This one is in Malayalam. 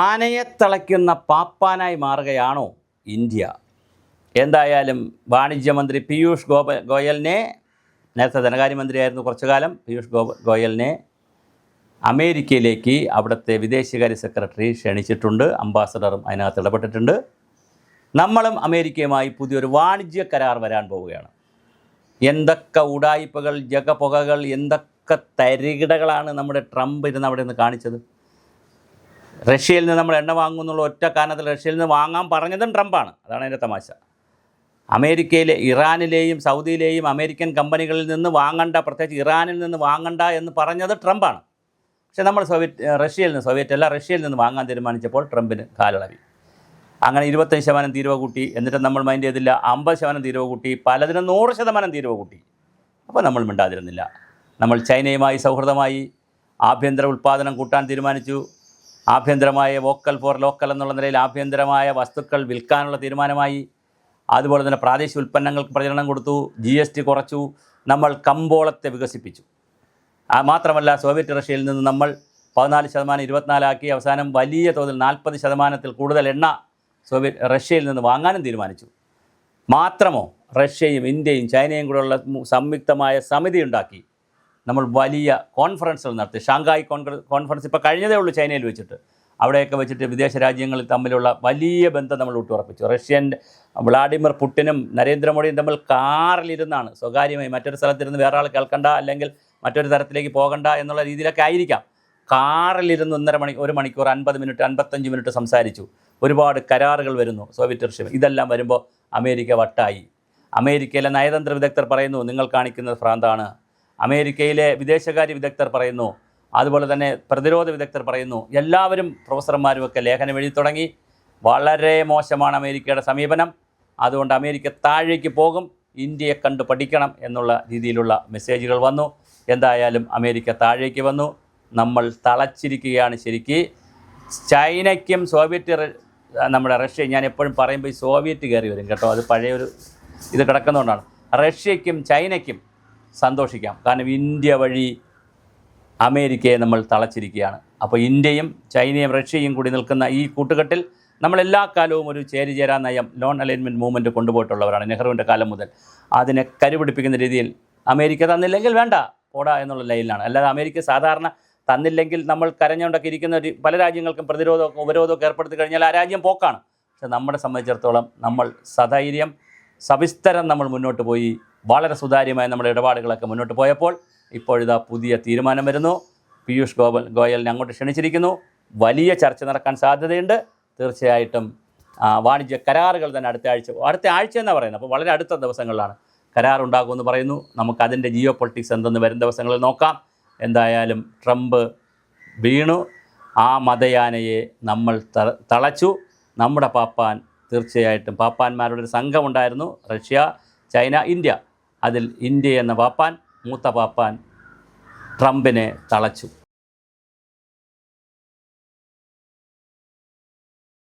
ആനയെ തളയ്ക്കുന്ന പാപ്പാനായി മാറുകയാണോ ഇന്ത്യ? എന്തായാലും വാണിജ്യമന്ത്രി പീയൂഷ് ഗോയലിനെ, നേരത്തെ ധനകാര്യമന്ത്രിയായിരുന്നു കുറച്ചു കാലം, പീയൂഷ് ഗോയലിനെ അമേരിക്കയിലേക്ക് അവിടുത്തെ വിദേശകാര്യ സെക്രട്ടറി ക്ഷണിച്ചിട്ടുണ്ട്. അംബാസഡറും അതിനകത്ത് ഇടപെട്ടിട്ടുണ്ട്. നമ്മളും അമേരിക്കയുമായി പുതിയൊരു വാണിജ്യ കരാർ വരാൻ പോവുകയാണ്. എന്തൊക്കെ ഉടായിപ്പുകൾ, ജഗപുകകൾ, എന്തൊക്കെ തരികിടകളാണ് നമ്മുടെ ട്രംപ് ഇരുന്ന് അവിടെ നിന്ന് കാണിച്ചത്. റഷ്യയിൽ നിന്ന് നമ്മൾ എണ്ണ വാങ്ങുന്നുള്ള ഒറ്റ കാരണത്തിൽ റഷ്യയിൽ നിന്ന് വാങ്ങാൻ പറഞ്ഞതും ട്രംപാണ്. അതാണ് അതിൻ്റെ തമാശ. അമേരിക്കയിലെ, ഇറാനിലെയും സൗദിയിലെയും അമേരിക്കൻ കമ്പനികളിൽ നിന്ന് വാങ്ങണ്ട, പ്രത്യേകിച്ച് ഇറാനിൽ നിന്ന് വാങ്ങണ്ട എന്ന് പറഞ്ഞത് ട്രംപാണ്. പക്ഷേ നമ്മൾ റഷ്യയിൽ നിന്ന് വാങ്ങാൻ തീരുമാനിച്ചപ്പോൾ ട്രംപിന് കാലിളവി. അങ്ങനെ 25% തീരുവ കൂട്ടി. എന്നിട്ട് നമ്മൾ മൈൻഡ് ചെയ്തില്ല. 50% തീരുവ കൂട്ടി. പലതിനും 100% തീരുവ കൂട്ടി. അപ്പോൾ നമ്മൾ മിണ്ടാതിരുന്നില്ല. നമ്മൾ ചൈനയുമായി സൗഹൃദമായി ആഭ്യന്തര ഉൽപ്പാദനം കൂട്ടാൻ തീരുമാനിച്ചു. ആഭ്യന്തരമായ വോക്കൽ ഫോർ ലോക്കൽ എന്നുള്ള നിലയിൽ ആഭ്യന്തരമായ വസ്തുക്കൾ വിൽക്കാനുള്ള തീരുമാനമായി. അതുപോലെ തന്നെ പ്രാദേശിക ഉൽപ്പന്നങ്ങൾക്ക് പ്രചരണം കൊടുത്തു. GST കുറച്ചു. നമ്മൾ കമ്പോളത്തെ വികസിപ്പിച്ചു. മാത്രമല്ല, സോവിയറ്റ് റഷ്യയിൽ നിന്ന് നമ്മൾ 14% 24% അവസാനം വലിയ തോതിൽ 40%-ത്തിൽ കൂടുതൽ എണ്ണ റഷ്യയിൽ നിന്ന് വാങ്ങാനും തീരുമാനിച്ചു. മാത്രമോ, റഷ്യയും ഇന്ത്യയും ചൈനയും കൂടെയുള്ള സംയുക്തമായ സമിതി ഉണ്ടാക്കി നമ്മൾ വലിയ കോൺഫറൻസുകൾ നടത്തി. ഷാങ്ഹായ് കോൺഫറൻസ് ഇപ്പോൾ കഴിഞ്ഞതേ ഉള്ളൂ ചൈനയിൽ വെച്ചിട്ട്. അവിടെയൊക്കെ വെച്ചിട്ട് വിദേശ രാജ്യങ്ങളിൽ തമ്മിലുള്ള വലിയ ബന്ധം നമ്മൾ ഊട്ടിയുറപ്പിച്ചു. വ്ളാഡിമിർ പുടിനും നരേന്ദ്രമോദിയും തമ്മിൽ കാറിലിരുന്നാണ്, സ്വകാര്യമായി മറ്റൊരു സ്ഥലത്തിരുന്ന് വേറെ ആൾ കേൾക്കണ്ട, അല്ലെങ്കിൽ മറ്റൊരു തരത്തിലേക്ക് പോകണ്ട എന്നുള്ള രീതിയിലൊക്കെ ആയിരിക്കാം, കാറിലിരുന്ന് 1 മണിക്കൂർ 50 മിനിറ്റ് 55 മിനിറ്റ് സംസാരിച്ചു. ഒരുപാട് കരാറുകൾ വരുന്നു സോവിയറ്റ് റഷ്യ. ഇതെല്ലാം വരുമ്പോൾ അമേരിക്ക വട്ടായി. അമേരിക്കയിലെ നയതന്ത്ര വിദഗ്ധർ പറയുന്നു നിങ്ങൾ കാണിക്കുന്നത് ഭ്രാന്താണ്. അമേരിക്കയിലെ വിദേശകാര്യ വിദഗ്ധർ പറയുന്നു. അതുപോലെ തന്നെ പ്രതിരോധ വിദഗ്ധർ പറയുന്നു. എല്ലാവരും, പ്രൊഫസർമാരുമൊക്കെ ലേഖനം എഴുതി തുടങ്ങി. വളരെ മോശമാണ് അമേരിക്കയുടെ സമീപനം. അതുകൊണ്ട് അമേരിക്ക താഴേക്ക് പോകും, ഇന്ത്യയെ കണ്ടു പഠിക്കണം എന്നുള്ള രീതിയിലുള്ള മെസ്സേജുകൾ വന്നു. എന്തായാലും അമേരിക്ക താഴേക്ക് വന്നു. നമ്മൾ തളച്ചിരിക്കുകയാണ് ശരിക്ക്. ചൈനയ്ക്കും നമ്മുടെ റഷ്യ, ഞാൻ എപ്പോഴും പറയുമ്പോൾ ഈ സോവിയറ്റ് കയറി വരും കേട്ടോ, അത് പഴയൊരു ഇത് കിടക്കുന്നതുകൊണ്ടാണ്. റഷ്യയ്ക്കും ചൈനയ്ക്കും സന്തോഷിക്കാം. കാരണം ഇന്ത്യ വഴി അമേരിക്കയെ നമ്മൾ തളച്ചിരിക്കുകയാണ്. അപ്പോൾ ഇന്ത്യയും ചൈനയും റഷ്യയും കൂടി നിൽക്കുന്ന ഈ കൂട്ടുകെട്ടിൽ നമ്മളെല്ലാ കാലവും ഒരു ചേരിചേരാ നയം, നോൺ അലൈൻമെൻറ്റ് മൂവ്മെൻറ്റ് കൊണ്ടുപോയിട്ടുള്ളവരാണ്. നെഹ്റുവിൻ്റെ കാലം മുതൽ അതിനെ കരുപിടിപ്പിക്കുന്ന രീതിയിൽ അമേരിക്ക തന്നില്ലെങ്കിൽ വേണ്ട പോടാ എന്നുള്ള ലൈനിലാണ്. അല്ലാതെ അമേരിക്ക സാധാരണ തന്നില്ലെങ്കിൽ നമ്മൾ കരഞ്ഞുകൊണ്ടൊക്കെ ഇരിക്കുന്ന പല രാജ്യങ്ങൾക്കും പ്രതിരോധമൊക്കെ ഉപരോധമൊക്കെ ഏർപ്പെടുത്തി കഴിഞ്ഞാൽ ആ രാജ്യം പോക്കാണ്. പക്ഷെ നമ്മളെ സംബന്ധിച്ചിടത്തോളം നമ്മൾ സധൈര്യം സവിസ്തരം നമ്മൾ മുന്നോട്ട് പോയി. വളരെ സുതാര്യമായ നമ്മുടെ ഇടപാടുകളൊക്കെ മുന്നോട്ട് പോയപ്പോൾ ഇപ്പോഴിതാ പുതിയ തീരുമാനം വരുന്നു. പീയൂഷ് ഗോയലിനെ അങ്ങോട്ട് ക്ഷണിച്ചിരിക്കുന്നു. വലിയ ചർച്ച നടക്കാൻ സാധ്യതയുണ്ട്. തീർച്ചയായിട്ടും വാണിജ്യ കരാറുകൾ തന്നെ അടുത്ത ആഴ്ച എന്നാണ് പറയുന്നത്. അപ്പോൾ വളരെ അടുത്ത ദിവസങ്ങളിലാണ് കരാറുണ്ടാകുമെന്ന് പറയുന്നു. നമുക്കതിൻ്റെ ജിയോ പൊളിറ്റിക്സ് എന്തെന്ന് വരും ദിവസങ്ങളിൽ നോക്കാം. എന്തായാലും ട്രംപ് വീണു. ആ മതയാനയെ നമ്മൾ തളച്ചു. നമ്മുടെ പാപ്പാൻ, തീർച്ചയായിട്ടും പാപ്പാന്മാരുടെ ഒരു സംഘമുണ്ടായിരുന്നു, റഷ്യ, ചൈന, ഇന്ത്യ. അതിൽ ഇന്ത്യ എന്ന പാപ്പാൻ, മൂത്ത പാപ്പാൻ ട്രംപിനെ തളച്ചു.